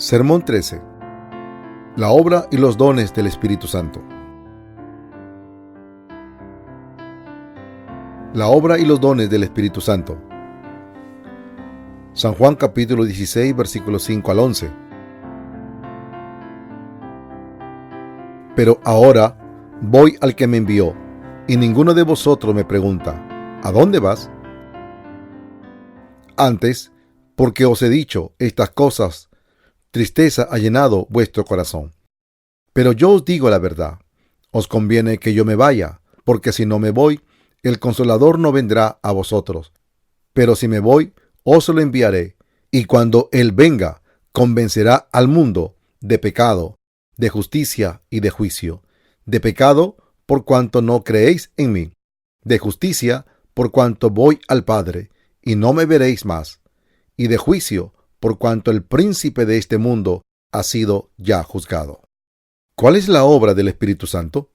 Sermón 13. La obra y los dones del Espíritu Santo. La obra y los dones del Espíritu Santo. San Juan capítulo 16, versículos 5 al 11. Pero ahora voy al que me envió, y ninguno de vosotros me pregunta, ¿a dónde vas? Antes, porque os he dicho estas cosas, tristeza ha llenado vuestro corazón. Pero yo os digo la verdad, os conviene que yo me vaya, porque si no me voy, el Consolador no vendrá a vosotros. Pero si me voy, os lo enviaré, y cuando Él venga, convencerá al mundo de pecado, de justicia y de juicio. De pecado, por cuanto no creéis en mí. De justicia, por cuanto voy al Padre, y no me veréis más. Y de juicio, por cuanto el príncipe de este mundo ha sido ya juzgado. ¿Cuál es la obra del Espíritu Santo?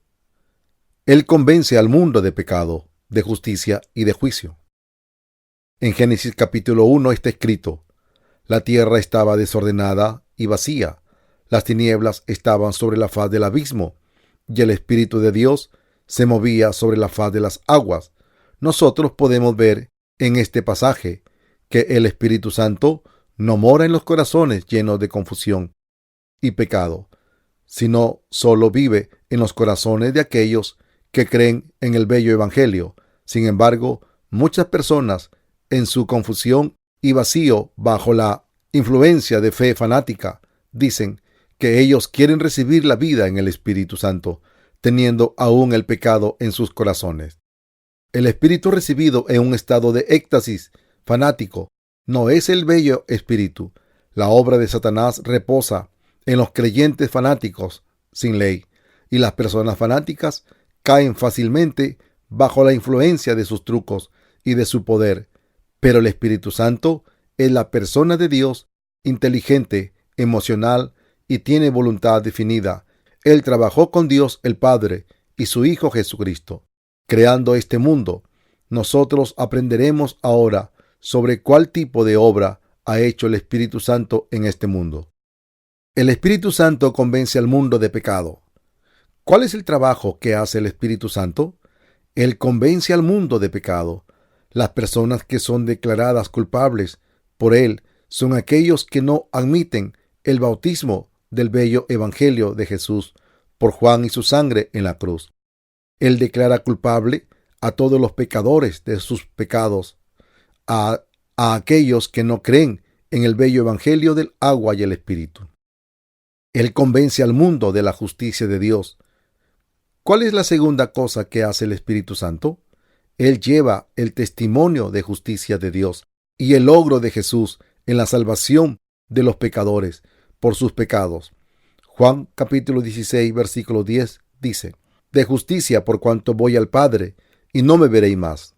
Él convence al mundo de pecado, de justicia y de juicio. En Génesis capítulo 1 está escrito: la tierra estaba desordenada y vacía, las tinieblas estaban sobre la faz del abismo, y el Espíritu de Dios se movía sobre la faz de las aguas. Nosotros podemos ver en este pasaje que el Espíritu Santo no mora en los corazones llenos de confusión y pecado, sino solo vive en los corazones de aquellos que creen en el bello evangelio. Sin embargo, muchas personas, en su confusión y vacío bajo la influencia de fe fanática, dicen que ellos quieren recibir la vida en el Espíritu Santo, teniendo aún el pecado en sus corazones. El Espíritu recibido en un estado de éxtasis fanático no es el bello Espíritu. La obra de Satanás reposa en los creyentes fanáticos sin ley, y las personas fanáticas caen fácilmente bajo la influencia de sus trucos y de su poder. Pero el Espíritu Santo es la persona de Dios, inteligente, emocional y tiene voluntad definida. Él trabajó con Dios el Padre y su Hijo Jesucristo, creando este mundo. Nosotros aprenderemos ahora sobre cuál tipo de obra ha hecho el Espíritu Santo en este mundo. El Espíritu Santo convence al mundo de pecado. ¿Cuál es el trabajo que hace el Espíritu Santo? Él convence al mundo de pecado. Las personas que son declaradas culpables por Él son aquellos que no admiten el bautismo del bello Evangelio de Jesús por Juan y su sangre en la cruz. Él declara culpable a todos los pecadores de sus pecados, a aquellos que no creen en el bello Evangelio del agua y el Espíritu. Él convence al mundo de la justicia de Dios. ¿Cuál es la segunda cosa que hace el Espíritu Santo? Él lleva el testimonio de justicia de Dios y el logro de Jesús en la salvación de los pecadores por sus pecados. Juan capítulo 16, versículo 10 dice: de justicia por cuanto voy al Padre y no me veréis más.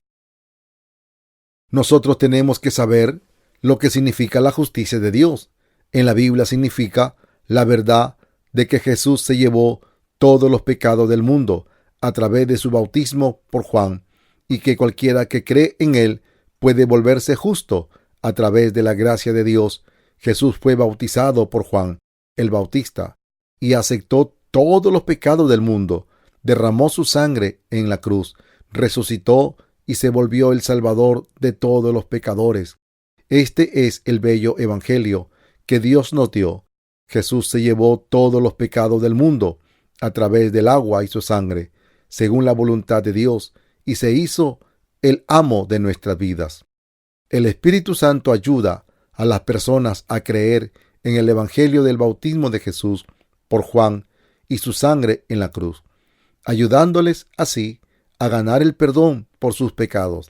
Nosotros tenemos que saber lo que significa la justicia de Dios. En la Biblia significa la verdad de que Jesús se llevó todos los pecados del mundo a través de su bautismo por Juan, y que cualquiera que cree en Él puede volverse justo a través de la gracia de Dios. Jesús fue bautizado por Juan el Bautista y aceptó todos los pecados del mundo, derramó su sangre en la cruz, resucitó y se volvió el Salvador de todos los pecadores. Este es el bello Evangelio que Dios nos dio. Jesús se llevó todos los pecados del mundo a través del agua y su sangre, según la voluntad de Dios, y se hizo el amo de nuestras vidas. El Espíritu Santo ayuda a las personas a creer en el Evangelio del bautismo de Jesús por Juan y su sangre en la cruz, ayudándoles así a ganar el perdón por sus pecados.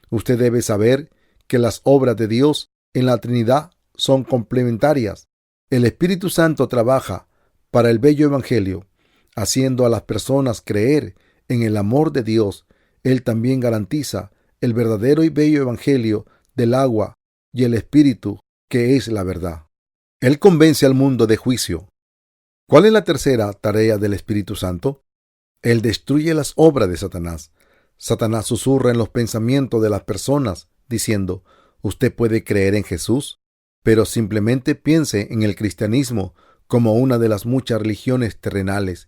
Usted debe saber que las obras de Dios en la Trinidad son complementarias. El Espíritu Santo trabaja para el bello Evangelio, haciendo a las personas creer en el amor de Dios. Él también garantiza el verdadero y bello Evangelio del agua y el Espíritu, que es la verdad. Él convence al mundo de juicio. ¿Cuál es la tercera tarea del Espíritu Santo? Él destruye las obras de Satanás. Satanás susurra en los pensamientos de las personas, diciendo: ¿usted puede creer en Jesús? pero simplemente piense en el cristianismo como una de las muchas religiones terrenales.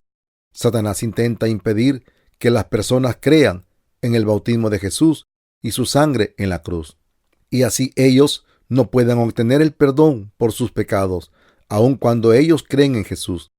Satanás intenta impedir que las personas crean en el bautismo de Jesús y su sangre en la cruz, y así ellos no puedan obtener el perdón por sus pecados, aun cuando ellos creen en Jesús.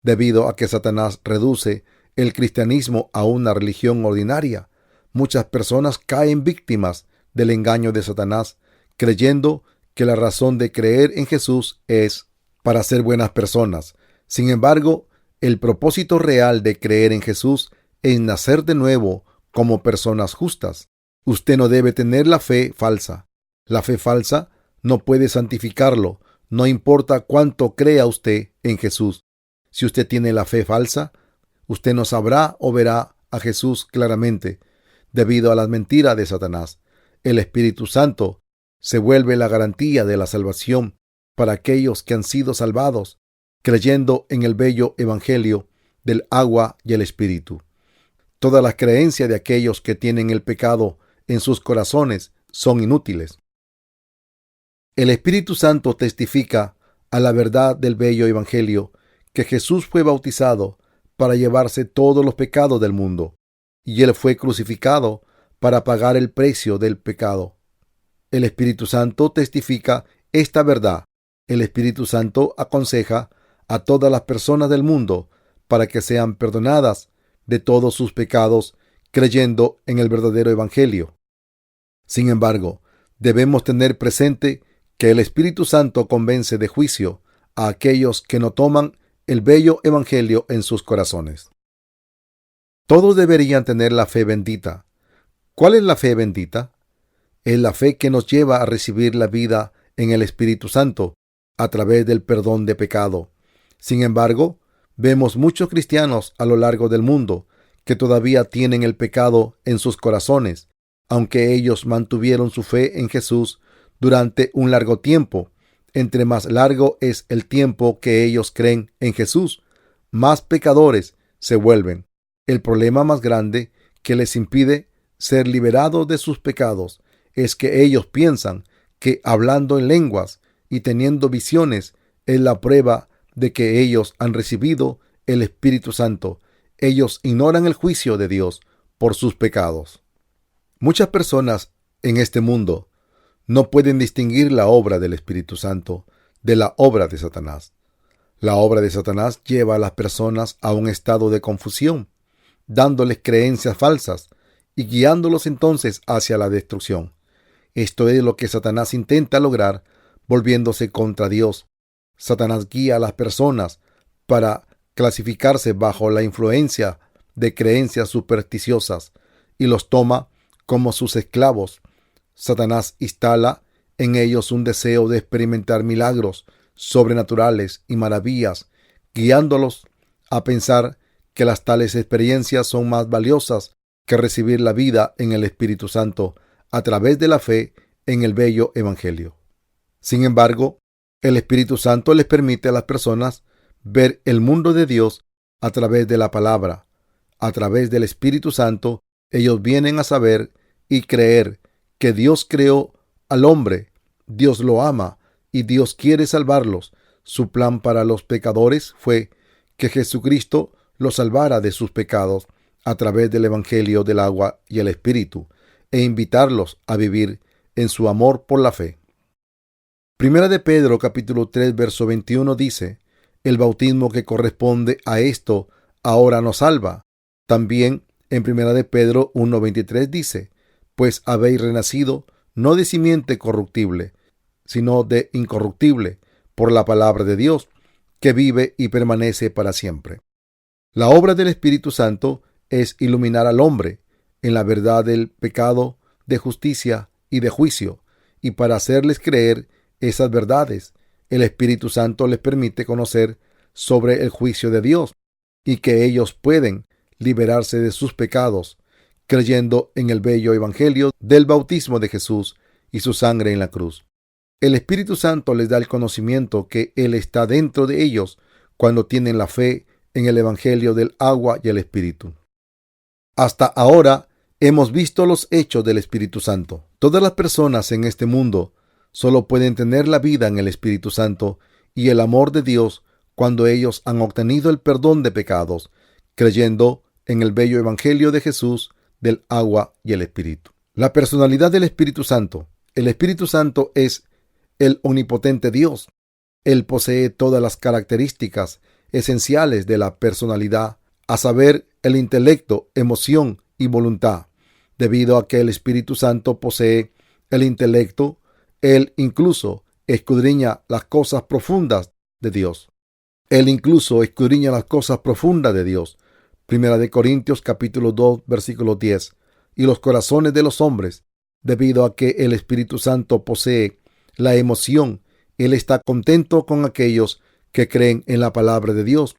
Debido a que Satanás reduce el cristianismo a una religión ordinaria, muchas personas caen víctimas del engaño de Satanás, creyendo que la razón de creer en Jesús es para ser buenas personas. Sin embargo, el propósito real de creer en Jesús es nacer de nuevo como personas justas. Usted no debe tener la fe falsa. La fe falsa no puede santificarlo, no importa cuánto crea usted en Jesús. Si usted tiene la fe falsa, usted no sabrá o verá a Jesús claramente, debido a las mentiras de Satanás. El Espíritu Santo se vuelve la garantía de la salvación para aquellos que han sido salvados, creyendo en el bello evangelio del agua y el Espíritu. Todas las creencias de aquellos que tienen el pecado en sus corazones son inútiles. El Espíritu Santo testifica a la verdad del bello evangelio que Jesús fue bautizado para llevarse todos los pecados del mundo, y Él fue crucificado para pagar el precio del pecado. El Espíritu Santo testifica esta verdad. El Espíritu Santo aconseja a todas las personas del mundo para que sean perdonadas de todos sus pecados, creyendo en el verdadero evangelio. Sin embargo, debemos tener presente que el Espíritu Santo convence de juicio a aquellos que no toman el bello evangelio en sus corazones. Todos deberían tener la fe bendita. ¿Cuál es la fe bendita? Es la fe que nos lleva a recibir la vida en el Espíritu Santo a través del perdón de pecado. Sin embargo, vemos muchos cristianos a lo largo del mundo que todavía tienen el pecado en sus corazones, aunque ellos mantuvieron su fe en Jesús durante un largo tiempo. Entre más largo es el tiempo que ellos creen en Jesús, más pecadores se vuelven. El problema más grande que les impide ser liberados de sus pecados es que ellos piensan que hablando en lenguas y teniendo visiones es la prueba de que ellos han recibido el Espíritu Santo. Ellos ignoran el juicio de Dios por sus pecados. Muchas personas en este mundo no pueden distinguir la obra del Espíritu Santo de la obra de Satanás. La obra de Satanás lleva a las personas a un estado de confusión, dándoles creencias falsas y guiándolos entonces hacia la destrucción. Esto es lo que Satanás intenta lograr volviéndose contra Dios. Satanás guía a las personas para clasificarse bajo la influencia de creencias supersticiosas y los toma como sus esclavos. Satanás instala en ellos un deseo de experimentar milagros sobrenaturales y maravillas, guiándolos a pensar que las tales experiencias son más valiosas que recibir la vida en el Espíritu Santo a través de la fe en el bello evangelio. Sin embargo, el Espíritu Santo les permite a las personas ver el mundo de Dios a través de la palabra. A través del Espíritu Santo, ellos vienen a saber y creer que Dios creó al hombre, Dios lo ama y Dios quiere salvarlos. Su plan para los pecadores fue que Jesucristo los salvara de sus pecados a través del Evangelio del agua y el Espíritu, e invitarlos a vivir en su amor por la fe. Primera de Pedro capítulo 3 verso 21 dice: el bautismo que corresponde a esto ahora nos salva. También en Primera de Pedro 1:23 dice: pues habéis renacido no de simiente corruptible, sino de incorruptible, por la palabra de Dios, que vive y permanece para siempre. La obra del Espíritu Santo es iluminar al hombre en la verdad del pecado, de justicia y de juicio, y para hacerles creer esas verdades, el Espíritu Santo les permite conocer sobre el juicio de Dios y que ellos pueden liberarse de sus pecados, creyendo en el bello evangelio del bautismo de Jesús y su sangre en la cruz. El Espíritu Santo les da el conocimiento que Él está dentro de ellos cuando tienen la fe en el evangelio del agua y el Espíritu. Hasta ahora hemos visto los hechos del Espíritu Santo. Todas las personas en este mundo solo pueden tener la vida en el Espíritu Santo y el amor de Dios cuando ellos han obtenido el perdón de pecados, creyendo en el bello Evangelio de Jesús, del agua y el Espíritu. La personalidad del Espíritu Santo. El Espíritu Santo es el omnipotente Dios. Él posee todas las características esenciales de la personalidad, a saber, el intelecto, emoción y voluntad. Debido a que el Espíritu Santo posee el intelecto, Él incluso escudriña las cosas profundas de Dios. Primera de Corintios capítulo 2, versículo 10. Y los corazones de los hombres, debido a que el Espíritu Santo posee la emoción, Él está contento con aquellos que creen en la palabra de Dios,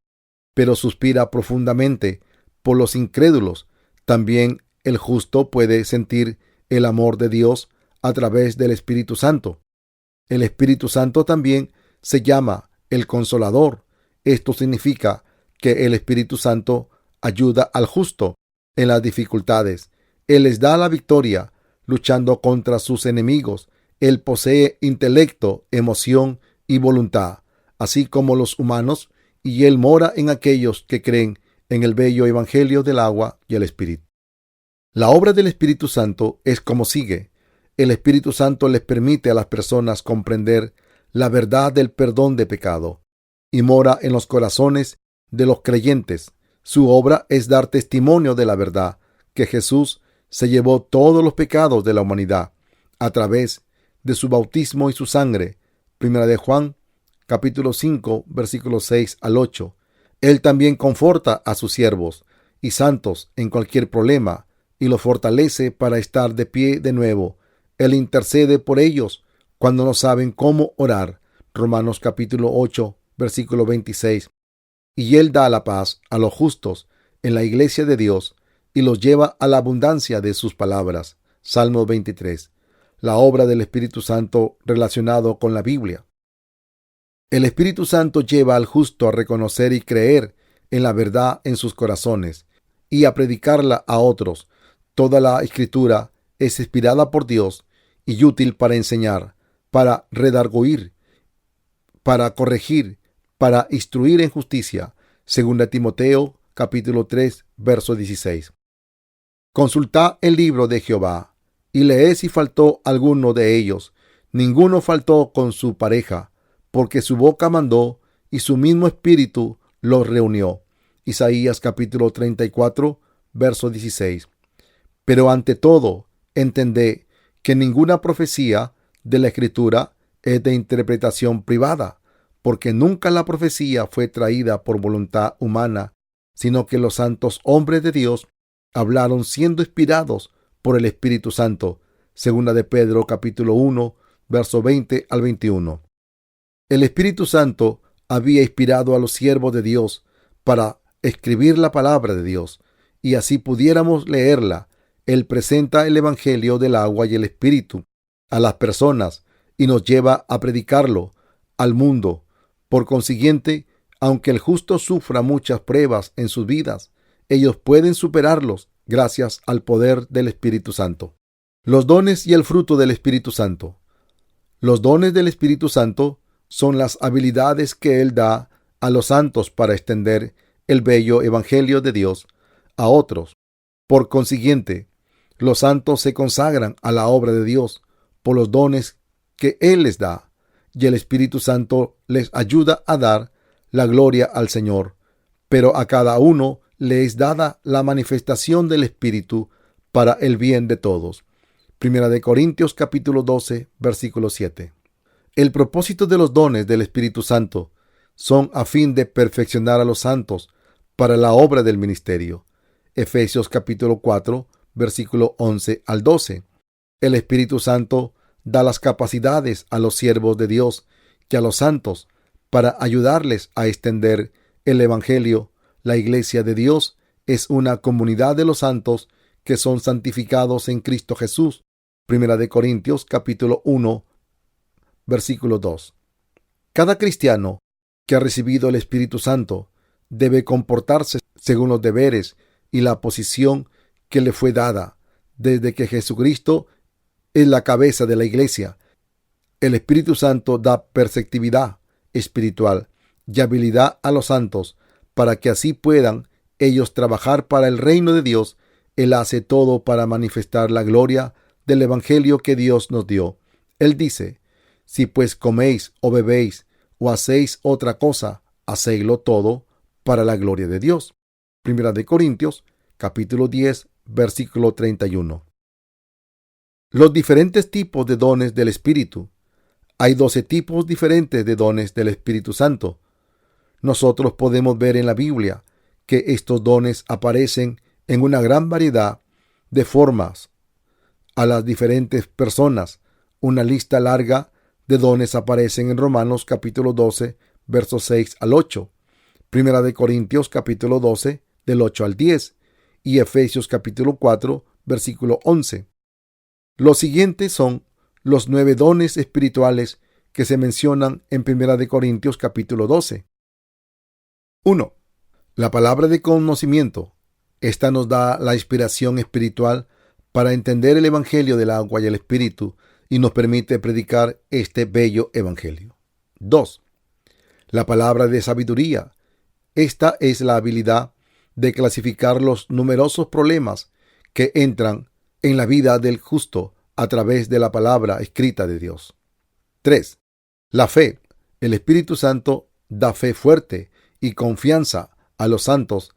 pero suspira profundamente por los incrédulos. También el justo puede sentir el amor de Dios a través del Espíritu Santo. El Espíritu Santo también se llama el Consolador. Esto significa que el Espíritu Santo ayuda al justo en las dificultades. Él les da la victoria luchando contra sus enemigos. Él posee intelecto, emoción y voluntad, así como los humanos, y Él mora en aquellos que creen en el bello Evangelio del agua y el Espíritu. La obra del Espíritu Santo es como sigue. El Espíritu Santo les permite a las personas comprender la verdad del perdón de pecado y mora en los corazones de los creyentes. Su obra es dar testimonio de la verdad, que Jesús se llevó todos los pecados de la humanidad a través de su bautismo y su sangre. Primera de Juan, capítulo 5, versículos 6 al 8. Él también conforta a sus siervos y santos en cualquier problema y los fortalece para estar de pie de nuevo. Él intercede por ellos cuando no saben cómo orar. Romanos capítulo 8, versículo 26. Y Él da la paz a los justos en la iglesia de Dios y los lleva a la abundancia de sus palabras. Salmo 23. La obra del Espíritu Santo relacionado con la Biblia. El Espíritu Santo lleva al justo a reconocer y creer en la verdad en sus corazones y a predicarla a otros. Toda la Escritura es inspirada por Dios y útil para enseñar, para redarguir, para corregir, para instruir en justicia. Segunda Timoteo capítulo 3, verso 16. Consultad el libro de Jehová y leed si faltó alguno de ellos. Ninguno faltó con su pareja, porque su boca mandó y su mismo espíritu los reunió. Isaías capítulo 34, verso 16. Pero ante todo, entended que ninguna profecía de la Escritura es de interpretación privada, porque nunca la profecía fue traída por voluntad humana, sino que los santos hombres de Dios hablaron siendo inspirados por el Espíritu Santo. Segunda de Pedro capítulo 1, verso 20 al 21. El Espíritu Santo había inspirado a los siervos de Dios para escribir la palabra de Dios, y así pudiéramos leerla. Él presenta el Evangelio del agua y el Espíritu a las personas y nos lleva a predicarlo al mundo. Por consiguiente, aunque el justo sufra muchas pruebas en sus vidas, ellos pueden superarlos gracias al poder del Espíritu Santo. Los dones y el fruto del Espíritu Santo. Los dones del Espíritu Santo son las habilidades que Él da a los santos para extender el bello Evangelio de Dios a otros. Por consiguiente, los santos se consagran a la obra de Dios por los dones que Él les da, y el Espíritu Santo les ayuda a dar la gloria al Señor. Pero a cada uno le es dada la manifestación del Espíritu para el bien de todos. Primera de Corintios capítulo 12, versículo 7. El propósito de los dones del Espíritu Santo son a fin de perfeccionar a los santos para la obra del ministerio. Efesios capítulo 4, versículo 11 al 12. El Espíritu Santo da las capacidades a los siervos de Dios y a los santos para ayudarles a extender el Evangelio. La iglesia de Dios es una comunidad de los santos que son santificados en Cristo Jesús. Primera de Corintios capítulo 1, versículo 2. Cada cristiano que ha recibido el Espíritu Santo debe comportarse según los deberes y la posición que le fue dada desde que Jesucristo es la cabeza de la iglesia. El Espíritu Santo da perceptividad espiritual y habilidad a los santos para que así puedan ellos trabajar para el reino de Dios. Él hace todo para manifestar la gloria del Evangelio que Dios nos dio. Él dice: si pues coméis o bebéis o hacéis otra cosa, hacedlo todo para la gloria de Dios. Primera de Corintios, capítulo 10, versículo 31. Los diferentes tipos de dones del Espíritu. Hay 12 tipos diferentes de dones del Espíritu Santo. Nosotros podemos ver en la Biblia que estos dones aparecen en una gran variedad de formas a las diferentes personas. Una lista larga de dones aparecen en Romanos capítulo 12, versos 6 al 8, Primera de Corintios capítulo 12, del 8 al 10, y Efesios capítulo 4, versículo 11. Los siguientes son los 9 dones espirituales que se mencionan en Primera de Corintios capítulo 12. 1. La palabra de conocimiento. Esta nos da la inspiración espiritual para entender el Evangelio del agua y el Espíritu y nos permite predicar este bello Evangelio. 2. La palabra de sabiduría. Esta es la habilidad de clasificar los numerosos problemas que entran en la vida del justo a través de la palabra escrita de Dios. 3. La fe. El Espíritu Santo da fe fuerte y confianza a los santos.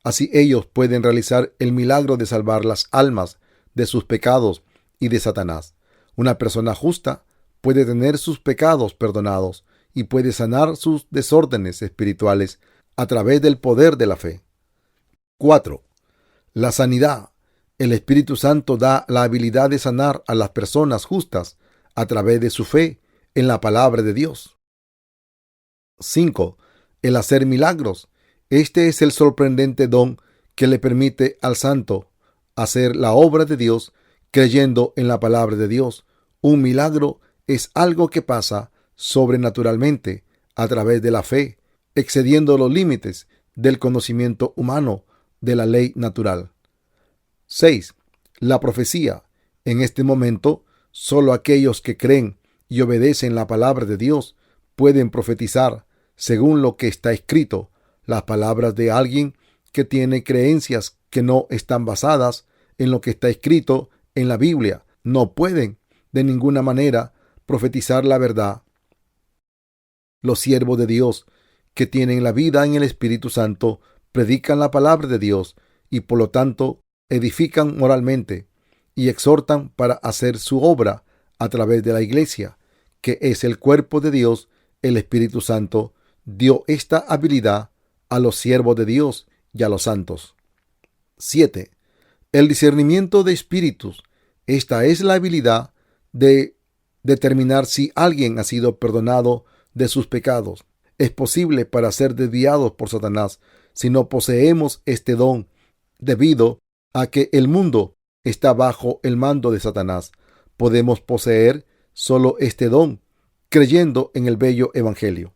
Así ellos pueden realizar el milagro de salvar las almas de sus pecados y de Satanás. Una persona justa puede tener sus pecados perdonados y puede sanar sus desórdenes espirituales a través del poder de la fe. 4. La sanidad. El Espíritu Santo da la habilidad de sanar a las personas justas a través de su fe en la palabra de Dios. 5. El hacer milagros. Este es el sorprendente don que le permite al santo hacer la obra de Dios creyendo en la palabra de Dios. Un milagro es algo que pasa sobrenaturalmente a través de la fe, excediendo los límites del conocimiento humano de la ley natural. 6. La profecía. En este momento, solo aquellos que creen y obedecen la palabra de Dios pueden profetizar según lo que está escrito. Las palabras de alguien que tiene creencias que no están basadas en lo que está escrito en la Biblia no pueden de ninguna manera profetizar la verdad. Los siervos de Dios que tienen la vida en el Espíritu Santo predican la palabra de Dios y por lo tanto edifican moralmente y exhortan para hacer su obra a través de la iglesia, que es el cuerpo de Dios. El Espíritu Santo dio esta habilidad a los siervos de Dios y a los santos. 7. El discernimiento de espíritus. Esta es la habilidad de determinar si alguien ha sido perdonado de sus pecados. Es posible para ser desviados por Satanás si no poseemos este don, debido a que el mundo está bajo el mando de Satanás. Podemos poseer solo este don, creyendo en el bello Evangelio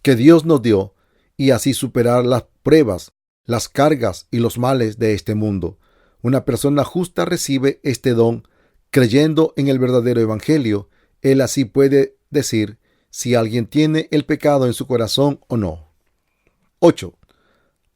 que Dios nos dio, y así superar las pruebas, las cargas y los males de este mundo. Una persona justa recibe este don creyendo en el verdadero Evangelio. Él así puede decir si alguien tiene el pecado en su corazón o no. 8.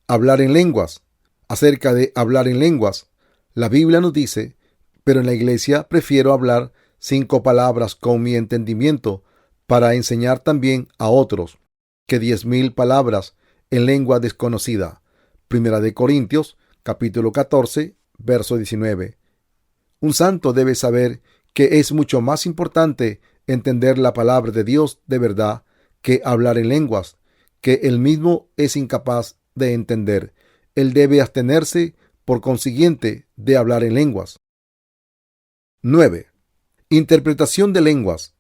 Hablar en lenguas. Acerca de hablar en lenguas, la Biblia nos dice: pero en la iglesia prefiero hablar 5 palabras con mi entendimiento para enseñar también a otros que 10,000 palabras en lengua desconocida. Primera de Corintios, capítulo 14, verso 19. Un santo debe saber que es mucho más importante entender la palabra de Dios de verdad que hablar en lenguas, que él mismo es incapaz de entender. Él debe abstenerse, por consiguiente, de hablar en lenguas. 9. Interpretación de lenguas.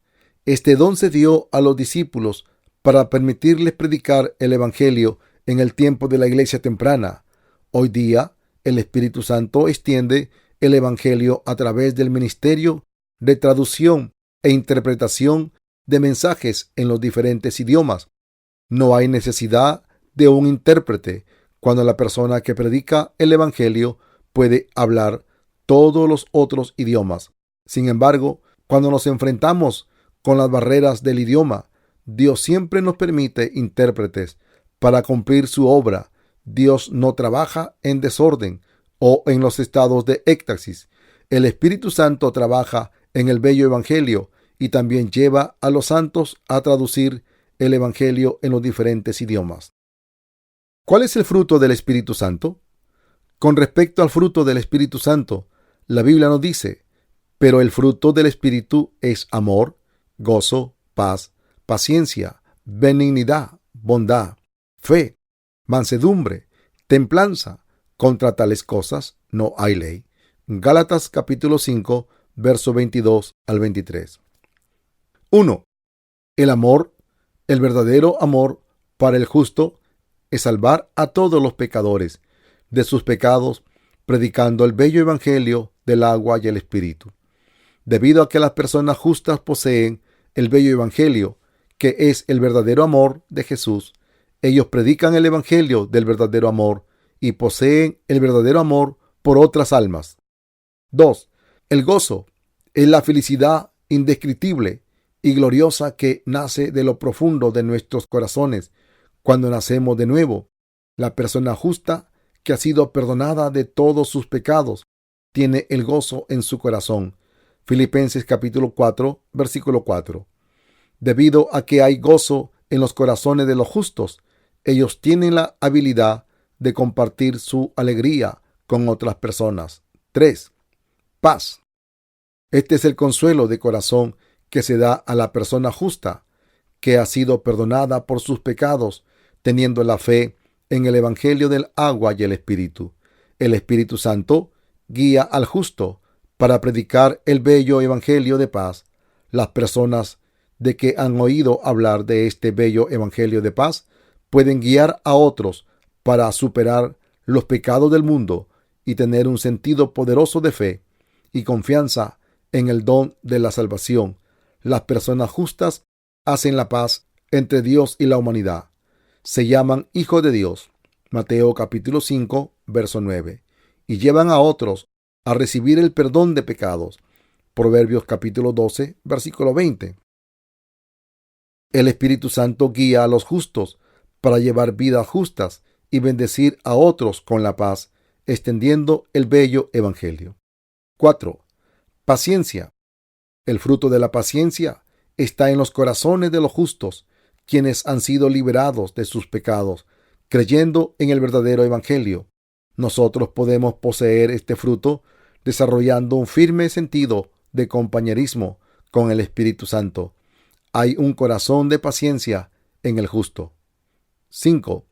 Este don se dio a los discípulos para permitirles predicar el Evangelio en el tiempo de la iglesia temprana. Hoy día, el Espíritu Santo extiende el Evangelio a través del ministerio de traducción e interpretación de mensajes en los diferentes idiomas. No hay necesidad de un intérprete cuando la persona que predica el Evangelio puede hablar todos los otros idiomas. Sin embargo, cuando nos enfrentamos con las barreras del idioma. Dios siempre nos permite intérpretes para cumplir su obra. Dios no trabaja en desorden o en los estados de éxtasis. El Espíritu Santo trabaja en el bello evangelio y también lleva a los santos a traducir el evangelio en los diferentes idiomas. ¿Cuál es el fruto del Espíritu Santo? Con respecto al fruto del Espíritu Santo, la Biblia nos dice: pero el fruto del Espíritu es amor, gozo, paz, paciencia, benignidad, bondad, fe, mansedumbre, templanza. Contra tales cosas no hay ley. Gálatas capítulo 5, verso 22 al 23. 1. El amor, el verdadero amor para el justo, es salvar a todos los pecadores de sus pecados, predicando el bello evangelio del agua y el espíritu. Debido a que las personas justas poseen el bello evangelio, que es el verdadero amor de Jesús, ellos predican el evangelio del verdadero amor y poseen el verdadero amor por otras almas. 2. El gozo es la felicidad indescriptible y gloriosa que nace de lo profundo de nuestros corazones cuando nacemos de nuevo. La persona justa que ha sido perdonada de todos sus pecados tiene el gozo en su corazón. Filipenses capítulo 4, versículo 4. Debido a que hay gozo en los corazones de los justos, ellos tienen la habilidad de compartir su alegría con otras personas. 3. Paz. Este es el consuelo de corazón que se da a la persona justa, que ha sido perdonada por sus pecados, teniendo la fe en el evangelio del agua y el espíritu. El Espíritu Santo guía al justo para predicar el bello evangelio de paz. Las personas de que han oído hablar de este bello evangelio de paz pueden guiar a otros para superar los pecados del mundo y tener un sentido poderoso de fe y confianza en el don de la salvación. Las personas justas hacen la paz entre Dios y la humanidad. Se llaman hijos de Dios. Mateo capítulo 5, verso 9. Y llevan a otros a recibir el perdón de pecados. Proverbios capítulo 12, versículo 20. El Espíritu Santo guía a los justos para llevar vidas justas y bendecir a otros con la paz, extendiendo el bello evangelio. 4. Paciencia. El fruto de la paciencia está en los corazones de los justos, quienes han sido liberados de sus pecados, creyendo en el verdadero evangelio. Nosotros podemos poseer este fruto desarrollando un firme sentido de compañerismo con el Espíritu Santo. Hay un corazón de paciencia en el justo. 5.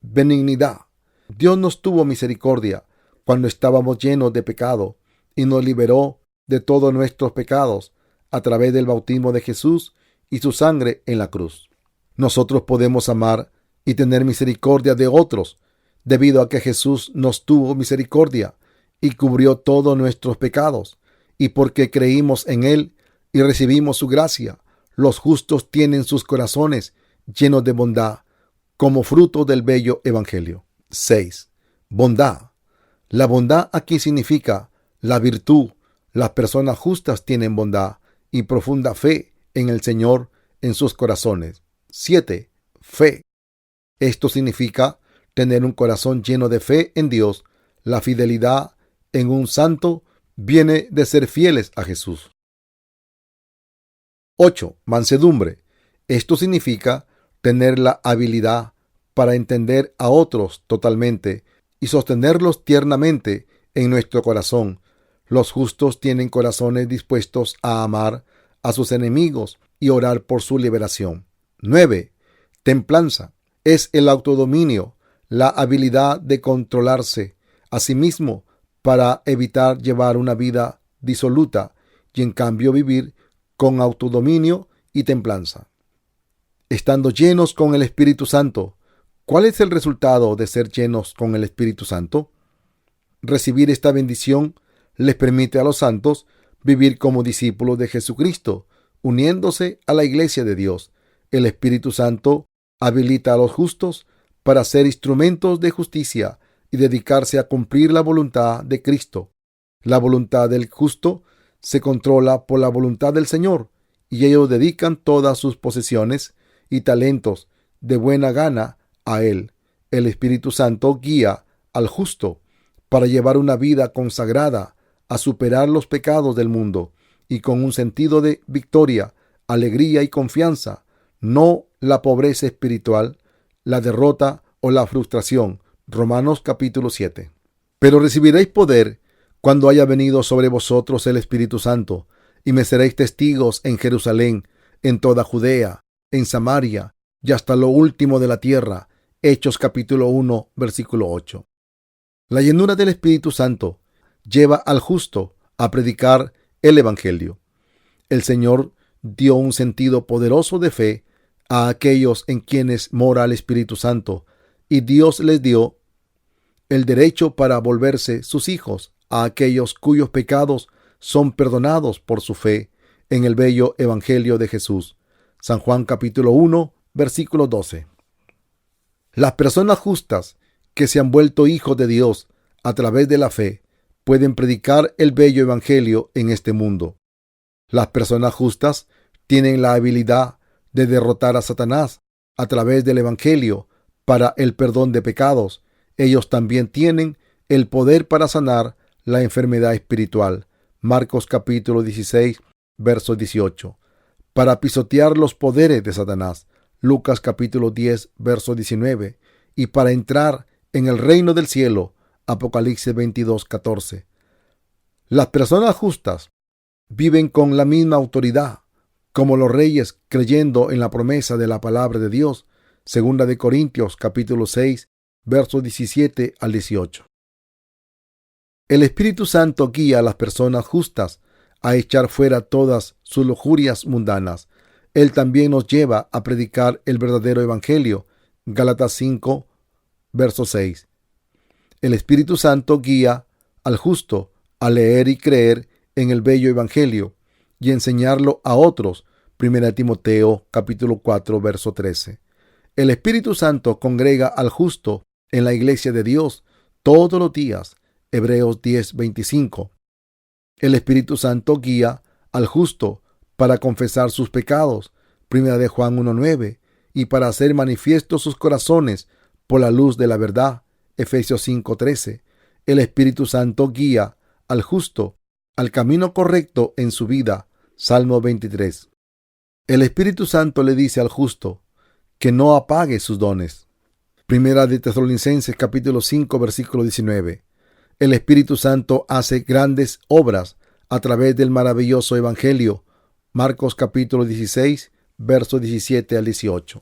Benignidad. Dios nos tuvo misericordia cuando estábamos llenos de pecado y nos liberó de todos nuestros pecados a través del bautismo de Jesús y su sangre en la cruz. Nosotros podemos amar y tener misericordia de otros debido a que Jesús nos tuvo misericordia y cubrió todos nuestros pecados, y porque creímos en Él y recibimos su gracia, los justos tienen sus corazones llenos de bondad como fruto del bello evangelio. 6. Bondad. La bondad aquí significa la virtud. Las personas justas tienen bondad y profunda fe en el Señor en sus corazones. 7. Fe. Esto significa tener un corazón lleno de fe en Dios. La fidelidad en un santo viene de ser fieles a Jesús. 8. Mansedumbre. Esto significa tener la habilidad para entender a otros totalmente y sostenerlos tiernamente en nuestro corazón. Los justos tienen corazones dispuestos a amar a sus enemigos y orar por su liberación. 9. Templanza. Es el autodominio, la habilidad de controlarse a sí mismo para evitar llevar una vida disoluta y en cambio vivir con autodominio y templanza. Estando llenos con el Espíritu Santo. ¿Cuál es el resultado de ser llenos con el Espíritu Santo? Recibir esta bendición les permite a los santos vivir como discípulos de Jesucristo, uniéndose a la Iglesia de Dios. El Espíritu Santo habilita a los justos para ser instrumentos de justicia y dedicarse a cumplir la voluntad de Cristo. La voluntad del justo se controla por la voluntad del Señor y ellos dedican todas sus posesiones y talentos de buena gana a Él. El Espíritu Santo guía al justo para llevar una vida consagrada a superar los pecados del mundo y con un sentido de victoria, alegría y confianza, no la pobreza espiritual, la derrota o la frustración. Romanos capítulo 7. Pero recibiréis poder cuando haya venido sobre vosotros el Espíritu Santo, y me seréis testigos en Jerusalén, en toda Judea, en Samaria y hasta lo último de la tierra. Hechos capítulo 1, versículo 8. La llenura del Espíritu Santo lleva al justo a predicar el Evangelio. El Señor dio un sentido poderoso de fe a aquellos en quienes mora el Espíritu Santo, y Dios les dio el derecho para volverse sus hijos a aquellos cuyos pecados son perdonados por su fe en el bello Evangelio de Jesús. San Juan capítulo 1, versículo 12. Las personas justas que se han vuelto hijos de Dios a través de la fe pueden predicar el bello Evangelio en este mundo. Las personas justas tienen la habilidad de derrotar a Satanás a través del Evangelio para el perdón de pecados. Ellos también tienen el poder para sanar la enfermedad espiritual. Marcos capítulo 16, verso 18. Para pisotear los poderes de Satanás. Lucas capítulo 10, verso 19. Y para entrar en el reino del cielo. Apocalipsis 22, 14. Las personas justas viven con la misma autoridad como los reyes, creyendo en la promesa de la palabra de Dios. Segunda de Corintios capítulo 6, versos 17 al 18. El Espíritu Santo guía a las personas justas a echar fuera todas sus lujurias mundanas. Él también nos lleva a predicar el verdadero Evangelio. Gálatas 5, verso 6. El Espíritu Santo guía al justo a leer y creer en el bello Evangelio y enseñarlo a otros. 1 Timoteo capítulo 4, verso 13. El Espíritu Santo congrega al justo en la iglesia de Dios todos los días. Hebreos 10, 25. El Espíritu Santo guía al justo para confesar sus pecados. 1 de Juan 1, 9. Y para hacer manifiestos sus corazones por la luz de la verdad. Efesios 5, 13. El Espíritu Santo guía al justo al camino correcto en su vida. Salmo 23. El Espíritu Santo le dice al justo que no apague sus dones. Primera de Tesalonicenses capítulo 5, versículo 19. El Espíritu Santo hace grandes obras a través del maravilloso Evangelio. Marcos capítulo 16, versos 17 al 18.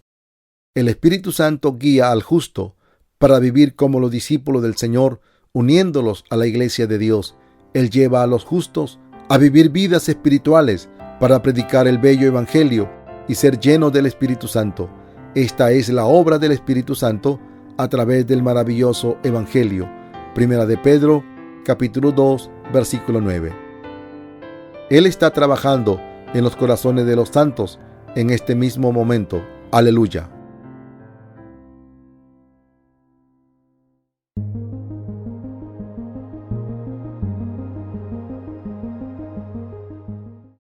El Espíritu Santo guía al justo para vivir como los discípulos del Señor, uniéndolos a la iglesia de Dios. Él lleva a los justos a vivir vidas espirituales para predicar el bello Evangelio y ser llenos del Espíritu Santo. Esta es la obra del Espíritu Santo a través del maravilloso Evangelio. Primera de Pedro, capítulo 2, versículo 9. Él está trabajando en los corazones de los santos en este mismo momento. Aleluya.